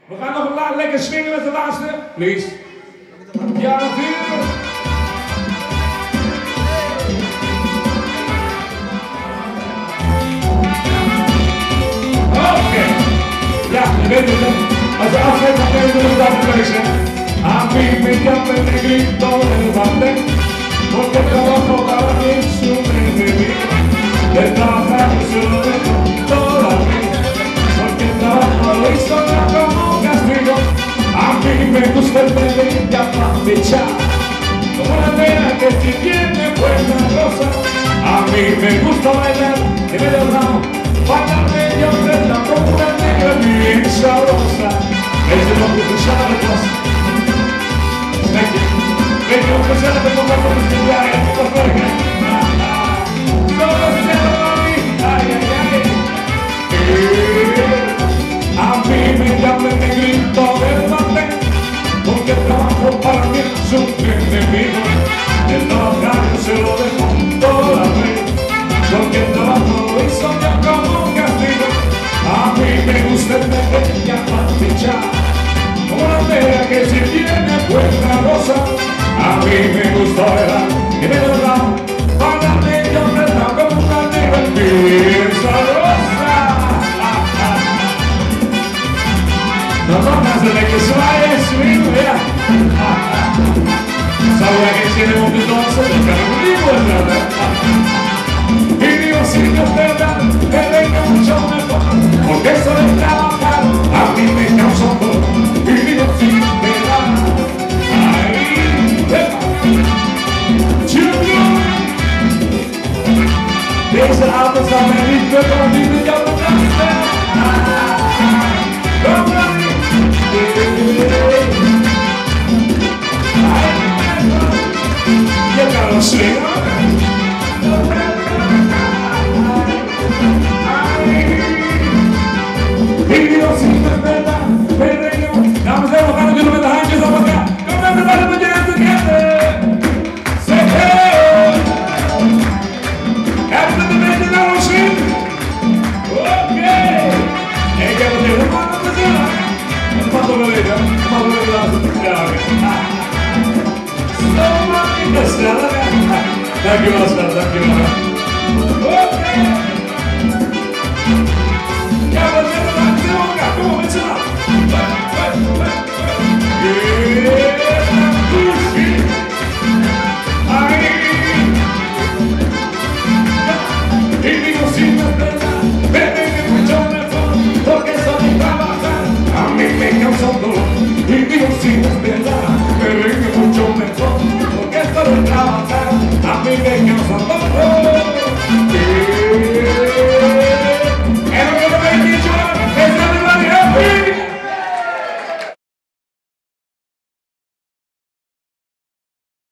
We gaan nog lekker swingen met de laatste. Please. Ja, natuurlijk. Oké. Ja, je weet het. Als je afgeeft, dan kun je dat lezen. A mí me llaman el grito del bandén, porque trabajo para mí su enemigo. De trabajar se lo dejo toda la vida, porque el trabajo lo hizo ya como castigo. A mí me gusta el pedir ya para echar, como la pena que si tiene buena rosa. A mí me gusta bailar en medio lado, bailar medio frente con una negra bien sabrosa. Es de lo que se sabe cosa. Vengo a empezar a tomar por el lugar en esta feria. Solo quiero a mí, ay, ay, ay. A mí me llama el negrito del bandén, porque trabajo para mí es un enemigo. El trabajar se lo dejo toda la vez, porque el trabajo lo hizo ya como castigo. A mí me gusta el negro ya para fichar, como la pera que si tiene buena rosa. A mí me gusta bailar y me lo da para mí yo me da como una negra bien sabrosa. No tomas de que suave swing, vea. Sabe que tiene un entonces de cada vivo es verdad. Y digo si no es verdad, que venga mucho mejor, porque eso de trabajar a mí me causa un dolor. Y digo si no es verdad. Deze avond zal mij niet kunnen die met jou bedanken. Kom maar je kan wel swingen. Ik wil zien met mij dan, dames en heren, we gaan het doen met de handjes op elkaar. Kom maar met alle bedanken. Dankjewel, Stel, dankjewel. Oké. Ja, we zetten het aan elkaar. Kom op, met z'n allen. Y digo si no es verdad, bebé que mucho mejor, porque soy trabajar, a mí me causa un dolor. Y digo si no es verdad, bebé que mucho mejor, porque esto de trabajar a mí me causa un dolor.